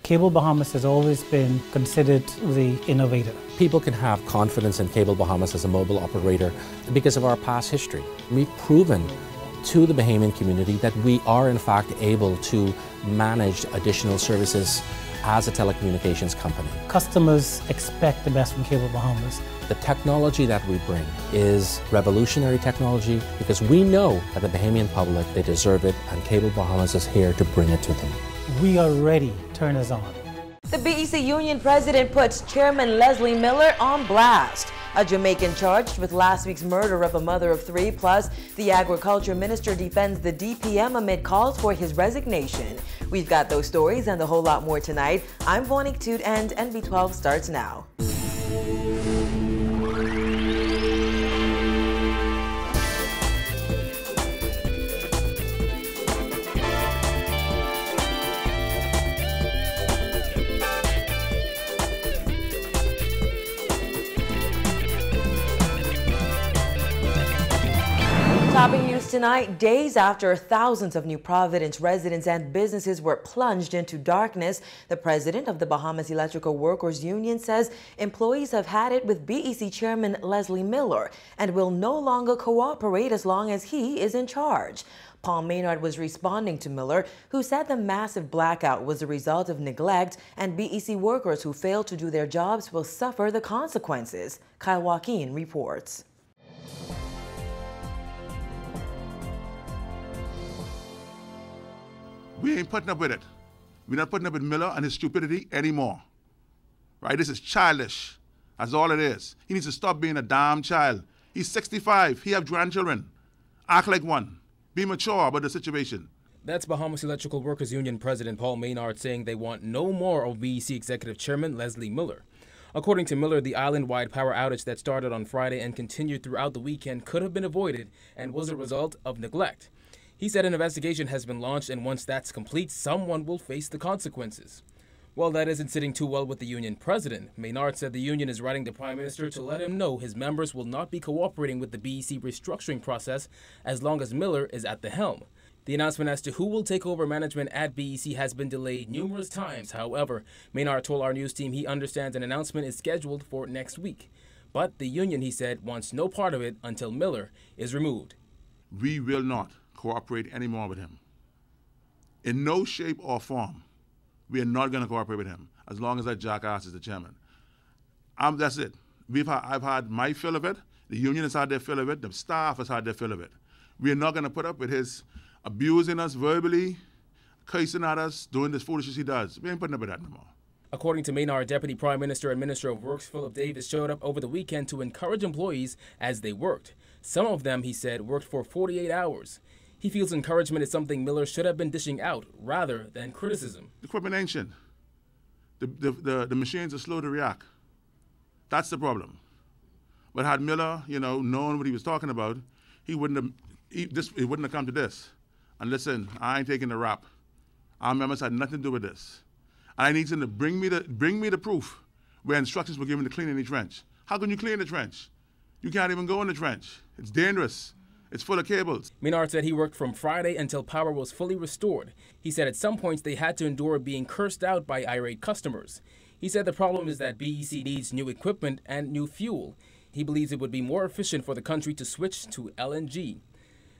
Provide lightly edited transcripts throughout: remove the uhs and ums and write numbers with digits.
Cable Bahamas has always been considered the innovator. People can have confidence in Cable Bahamas as a mobile operator because of our past history. We've proven to the Bahamian community that we are in fact able to manage additional services as a telecommunications company. Customers expect the best from Cable Bahamas. The technology that we bring is revolutionary technology because we know that the Bahamian public, they deserve it, and Cable Bahamas is here to bring it to them. We are ready. Turn us on. The BEC Union president puts Chairman Leslie Miller on blast. A Jamaican charged with last week's murder of a mother of three, plus the agriculture minister defends the DPM amid calls for his resignation. We've got those stories and a whole lot more tonight. I'm Vonique Toot and NB12 starts now. Topping news tonight, days after thousands of New Providence residents and businesses were plunged into darkness, the president of the Bahamas Electrical Workers Union says employees have had it with BEC Chairman Leslie Miller and will no longer cooperate as long as he is in charge. Paul Maynard was responding to Miller, who said the massive blackout was the result of neglect and BEC workers who failed to do their jobs will suffer the consequences. Kyle Joaquin reports. We ain't putting up with it. We're not putting up with Miller and his stupidity anymore. Right? This is childish. That's all it is. He needs to stop being a damn child. He's 65. He have grandchildren. Act like one. Be mature about the situation. That's Bahamas Electrical Workers Union President Paul Maynard saying they want no more of BEC Executive Chairman Leslie Miller. According to Miller, the island-wide power outage that started on Friday and continued throughout the weekend could have been avoided and was a result of neglect. He said an investigation has been launched, and once that's complete, someone will face the consequences. Well, that isn't sitting too well with the union president. Maynard said the union is writing the Prime Minister to let him know his members will not be cooperating with the BEC restructuring process as long as Miller is at the helm. The announcement as to who will take over management at BEC has been delayed numerous times. However, Maynard told our news team he understands an announcement is scheduled for next week. But the union, he said, wants no part of it until Miller is removed. We will not cooperate anymore with him. In no shape or form, we are not going to cooperate with him as long as that jackass is the chairman. That's it. I've had my fill of it. The union has had their fill of it. The staff has had their fill of it. We are not going to put up with his abusing us verbally, cursing at us, doing this foolishness he does. We ain't putting up with that no more. According to Maynard, Deputy Prime Minister and Minister of Works Philip Davis showed up over the weekend to encourage employees as they worked. Some of them, he said, worked for 48 hours. He feels encouragement is something Miller should have been dishing out rather than criticism. The equipment ancient. The machines are slow to react. That's the problem. But had Miller, known what he was talking about, it wouldn't have come to this. And listen, I ain't taking the rap. Our members had nothing to do with this. I need him to bring me the proof where instructions were given to clean any trench. How can you clean the trench? You can't even go in the trench. It's dangerous. It's full of cables. Maynard said he worked from Friday until power was fully restored. He said at some points they had to endure being cursed out by irate customers. He said the problem is that BEC needs new equipment and new fuel. He believes it would be more efficient for the country to switch to LNG.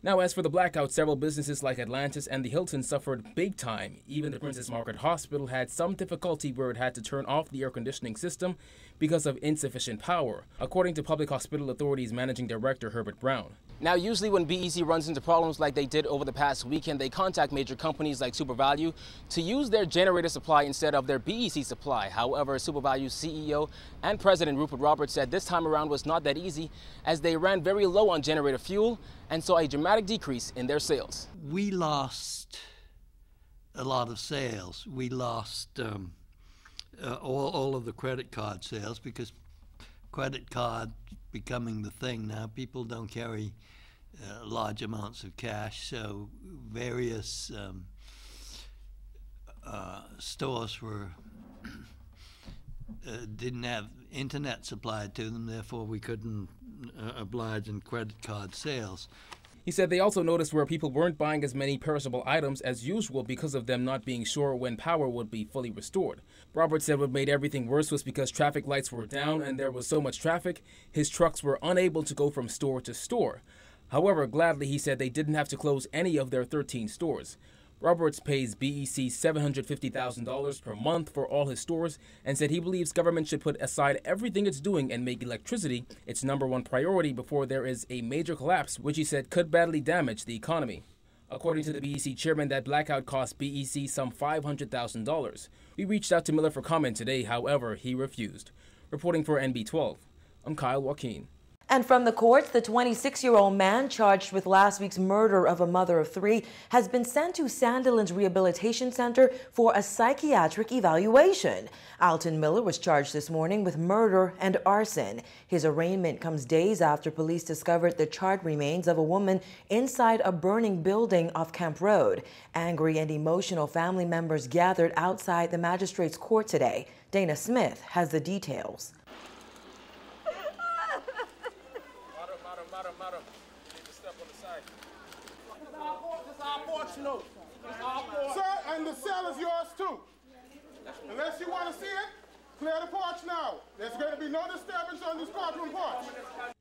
Now, as for the blackout, several businesses like Atlantis and the Hilton suffered big time. Even the Princess Margaret Hospital had some difficulty where it had to turn off the air conditioning system because of insufficient power, according to Public Hospital Authority's Managing Director Herbert Brown. Now, usually when BEC runs into problems like they did over the past weekend, they contact major companies like SuperValue to use their generator supply instead of their BEC supply. However, SuperValue's CEO and President Rupert Roberts said this time around was not that easy as they ran very low on generator fuel and saw a dramatic decrease in their sales. We lost a lot of sales. We lost all of the credit card sales because credit card becoming the thing now. People don't carry large amounts of cash, so various stores didn't have internet supplied to them, therefore we couldn't oblige in credit card sales. He said they also noticed where people weren't buying as many perishable items as usual because of them not being sure when power would be fully restored. Roberts said what made everything worse was because traffic lights were down and there was so much traffic, his trucks were unable to go from store to store. However, gladly he said they didn't have to close any of their 13 stores. Roberts pays BEC $750,000 per month for all his stores and said he believes government should put aside everything it's doing and make electricity its #1 priority before there is a major collapse, which he said could badly damage the economy. According to the BEC chairman, that blackout cost BEC some $500,000. We reached out to Miller for comment today, however, he refused. Reporting for NB12, I'm Kyle Joaquin. And from the courts, the 26-year-old man charged with last week's murder of a mother of 3 has been sent to Sandilands Rehabilitation Center for a psychiatric evaluation. Alton Miller was charged this morning with murder and arson. His arraignment comes days after police discovered the charred remains of a woman inside a burning building off Camp Road. Angry and emotional family members gathered outside the magistrate's court today. Dana Smith has the details. Sir, and the cell is yours too. Unless you want to see it, clear the porch now. There's going to be no disturbance on this courtroom porch.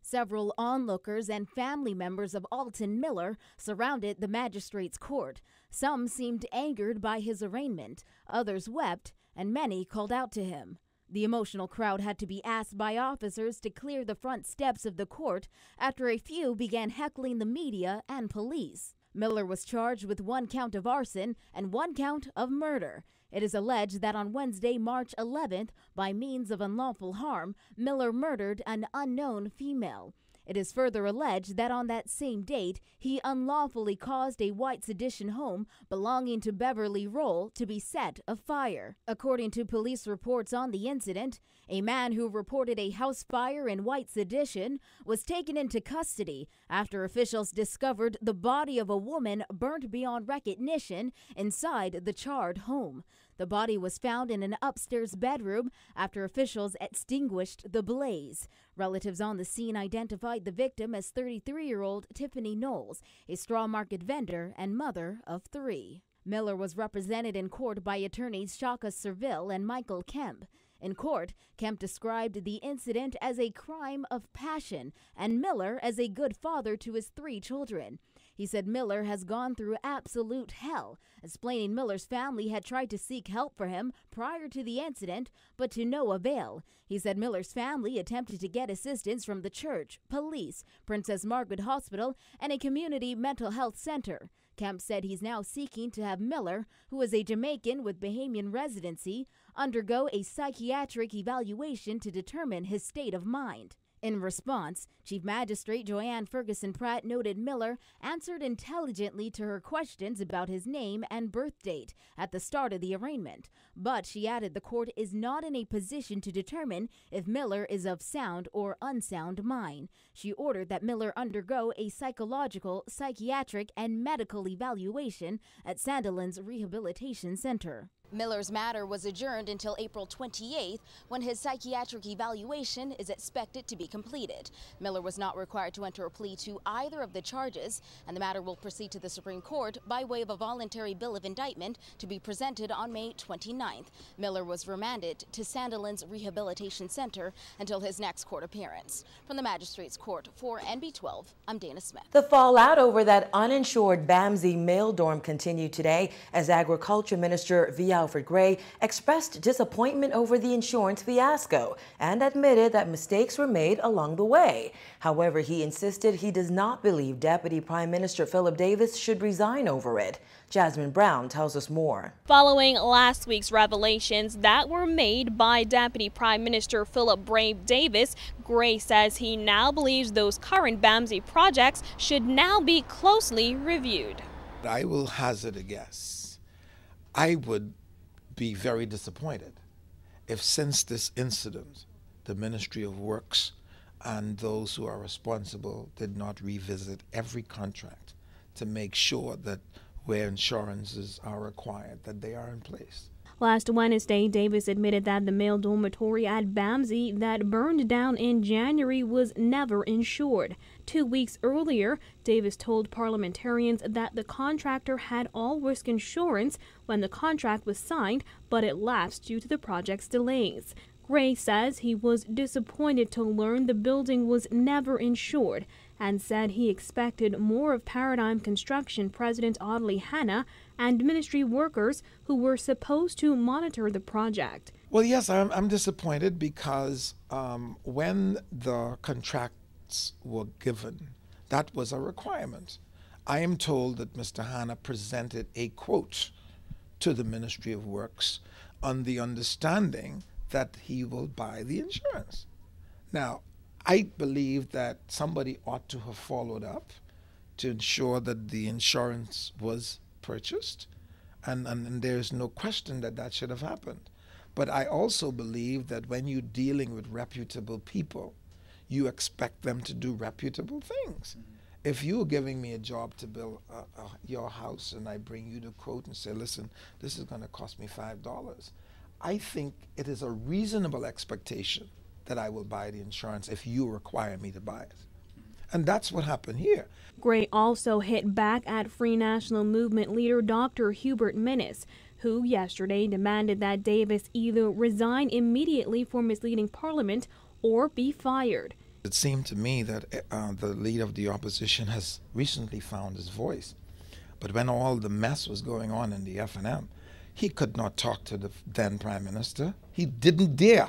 Several onlookers and family members of Alton Miller surrounded the magistrate's court. Some seemed angered by his arraignment, others wept, and many called out to him. The emotional crowd had to be asked by officers to clear the front steps of the court after a few began heckling the media and police. Miller was charged with 1 count of arson and 1 count of murder. It is alleged that on Wednesday, March 11th, by means of unlawful harm, Miller murdered an unknown female. It is further alleged that on that same date, he unlawfully caused a white sedition home belonging to Beverly Roll to be set afire. According to police reports on the incident, a man who reported a house fire in white sedition was taken into custody after officials discovered the body of a woman burnt beyond recognition inside the charred home. The body was found in an upstairs bedroom after officials extinguished the blaze. Relatives on the scene identified the victim as 33-year-old Tiffany Knowles, a straw market vendor and mother of 3. Miller was represented in court by attorneys Shaka Serville and Michael Kemp. In court, Kemp described the incident as a crime of passion and Miller as a good father to his 3 children. He said Miller has gone through absolute hell, explaining Miller's family had tried to seek help for him prior to the incident, but to no avail. He said Miller's family attempted to get assistance from the church, police, Princess Margaret Hospital, and a community mental health center. Kemp said he's now seeking to have Miller, who is a Jamaican with Bahamian residency, undergo a psychiatric evaluation to determine his state of mind. In response, Chief Magistrate Joanne Ferguson Pratt noted Miller answered intelligently to her questions about his name and birth date at the start of the arraignment, but she added the court is not in a position to determine if Miller is of sound or unsound mind. She ordered that Miller undergo a psychological, psychiatric, and medical evaluation at Sandilands Rehabilitation Center. Miller's matter was adjourned until April 28th, when his psychiatric evaluation is expected to be completed. Miller was not required to enter a plea to either of the charges, and the matter will proceed to the Supreme Court by way of a voluntary bill of indictment to be presented on May 29th. Miller was remanded to Sandilands Rehabilitation Center until his next court appearance. From the Magistrates Court for NB12, I'm Dana Smith. The fallout over that uninsured Bamsey mail dorm continued today as Agriculture Minister V. Alfred Gray expressed disappointment over the insurance fiasco and admitted that mistakes were made along the way. However, he insisted he does not believe Deputy Prime Minister Philip Davis should resign over it. Jasmine Brown tells us more. Following last week's revelations that were made by Deputy Prime Minister Philip Brave Davis, Gray says he now believes those current Bamsey projects should now be closely reviewed. I will hazard a guess. I would be very disappointed if since this incident the Ministry of Works and those who are responsible did not revisit every contract to make sure that where insurances are required, that they are in place. Last Wednesday, Davis admitted that the male dormitory at BAMSI that burned down in January was never insured. 2 weeks earlier, Davis told parliamentarians that the contractor had all-risk insurance when the contract was signed, but it lapsed due to the project's delays. Gray says he was disappointed to learn the building was never insured and said he expected more of Paradigm Construction President Audley Hanna and ministry workers who were supposed to monitor the project. Well, yes, I'm disappointed because when the contracts were given, that was a requirement. I am told that Mr. Hanna presented a quote to the Ministry of Works on the understanding that he will buy the insurance. Now, I believe that somebody ought to have followed up to ensure that the insurance was purchased, and there's no question that that should have happened. But I also believe that when you're dealing with reputable people, you expect them to do reputable things. If you're giving me a job to build your house and I bring you the quote and say, listen, this is going to cost me $5, I think it is a reasonable expectation that I will buy the insurance if you require me to buy it. And that's what happened here. Gray also hit back at Free National Movement leader Dr. Hubert Minnis, who yesterday demanded that Davis either resign immediately for misleading Parliament or be fired. It seemed to me that the leader of the opposition has recently found his voice. But when all the mess was going on in the F&M, he could not talk to the then Prime Minister. He didn't dare.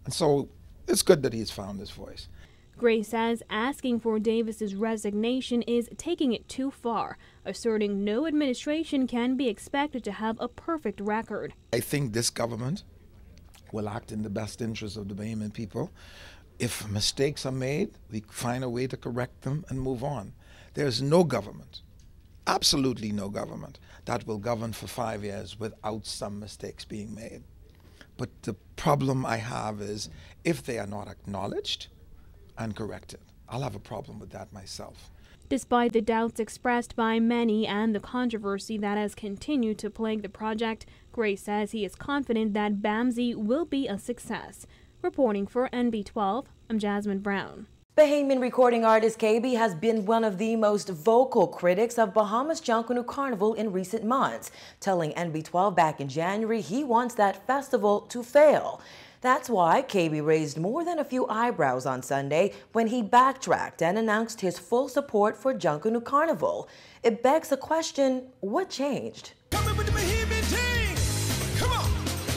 And so it's good that he's found his voice. Gray says asking for Davis's resignation is taking it too far, asserting no administration can be expected to have a perfect record. I think this government will act in the best interest of the Bahamian people. If mistakes are made, we find a way to correct them and move on. There's no government, absolutely no government, that will govern for 5 years without some mistakes being made. But the problem I have is if they are not acknowledged and corrected, I'll have a problem with that myself. Despite the doubts expressed by many and the controversy that has continued to plague the project, Gray says he is confident that BAMSI will be a success. Reporting for NB12, I'm Jasmine Brown. Bahamian recording artist KB has been one of the most vocal critics of Bahamas Junkanoo Carnival in recent months, telling NB12 back in January he wants that festival to fail. That's why KB raised more than a few eyebrows on Sunday when he backtracked and announced his full support for Junkanoo Carnival. It begs the question, what changed? Coming with the Bahamian team! Come on!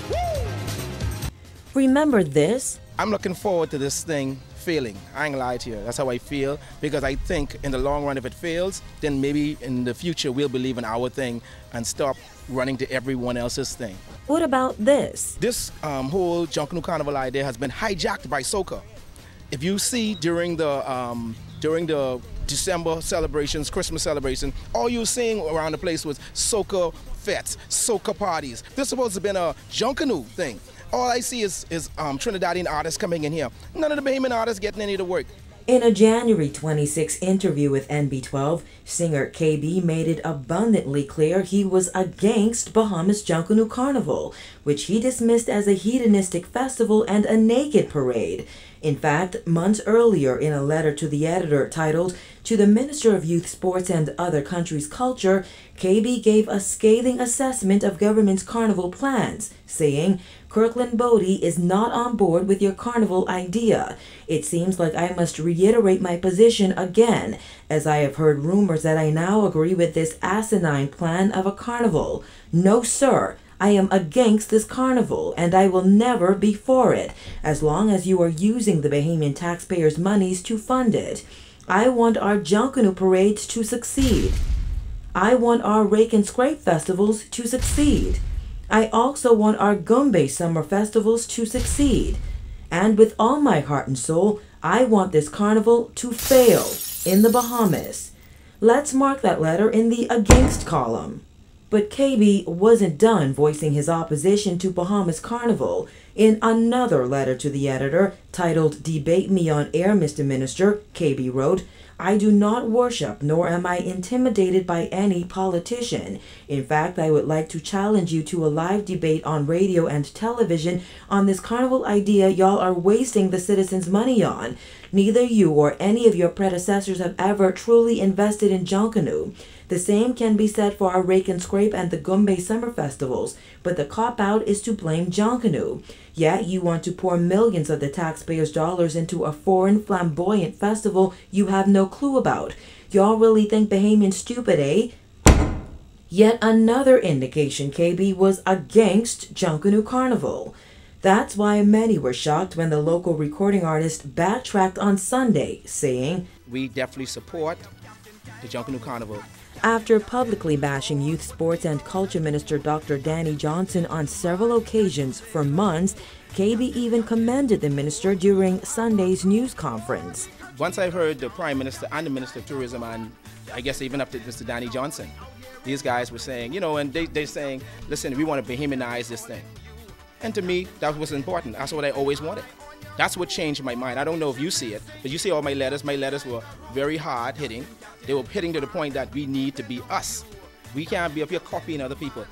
Woo! Remember this? I'm looking forward to this thing failing. I ain't gonna lie to you. That's how I feel, because I think in the long run, if it fails, then maybe in the future we'll believe in our thing and stop running to everyone else's thing. What about this? This whole Junkanoo Carnival idea has been hijacked by soca. If you see during the December celebrations, Christmas celebration, all you were seeing around the place was soca fetes, soca parties. This is supposed to have been a Junkanoo thing. All I see is Trinidadian artists coming in here. None of the Bahamian artists getting any of the work. In a January 26 interview with NB12, singer KB made it abundantly clear he was against Bahamas Junkanoo Carnival, which he dismissed as a hedonistic festival and a naked parade. In fact, months earlier, in a letter to the editor titled, "To the Minister of Youth, Sports and Other Countries' Culture," KB gave a scathing assessment of government's carnival plans, saying, "Kirkland Bodie is not on board with your carnival idea. It seems like I must reiterate my position again, as I have heard rumors that I now agree with this asinine plan of a carnival. No, sir. I am against this carnival, and I will never be for it, as long as you are using the Bahamian taxpayers' monies to fund it. I want our Junkanoo parades to succeed. I want our Rake and Scrape festivals to succeed. I also want our Gumbe summer festivals to succeed. And with all my heart and soul, I want this carnival to fail in the Bahamas." Let's mark that letter in the against column. But KB wasn't done voicing his opposition to Bahamas Carnival. In another letter to the editor, titled "Debate Me on Air, Mr. Minister," KB wrote, I do not worship nor am I intimidated by any politician. In fact, I would like to challenge you to a live debate on radio and television on this carnival idea y'all are wasting the citizens' money on. Neither you or any of your predecessors have ever truly invested in Junkanoo. The same can be said for our Rake and Scrape and the Gumbe summer festivals, but the cop-out is to blame Junkanoo. Yet you want to pour millions of the taxpayers' dollars into a foreign, flamboyant festival you have no clue about. Y'all really think Bahamians stupid, eh? Yet another indication KB was against Junkanoo Carnival. That's why many were shocked when the local recording artist backtracked on Sunday, saying, "We definitely support the Junkanoo Carnival." After publicly bashing Youth, Sports and Culture Minister Dr. Danny Johnson on several occasions for months, KB even commended the minister during Sunday's news conference. Once I heard the Prime Minister and the Minister of Tourism, and I guess even up to Mr. Danny Johnson, these guys were saying, and they're saying, listen, we want to Bahamianize this thing. And to me, that was important. That's what I always wanted. That's what changed my mind. I don't know if you see it, but you see all my letters. My letters were very hard hitting. They were hitting to the point that we need to be us. We can't be up here copying other people.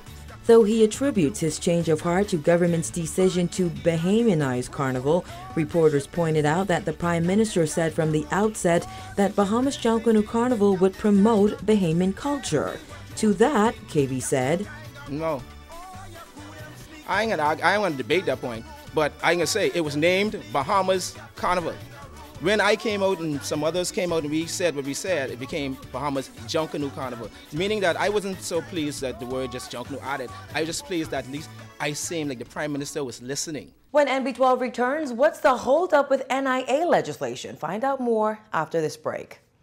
Though he attributes his change of heart to government's decision to Bahamianize Carnival, reporters pointed out that the Prime Minister said from the outset that Bahamas Junkanoo Carnival would promote Bahamian culture. To that, KB said, "No, I ain't gonna debate that point, but I ain't gonna say it was named Bahamas Carnival. When I came out and some others came out and we said what we said, it became Bahamas Junkanoo Carnival, meaning that I wasn't so pleased that the word just Junkanoo added. I was just pleased that at least I seemed like the Prime Minister was listening." When NB12 returns, what's the holdup with NIA legislation? Find out more after this break.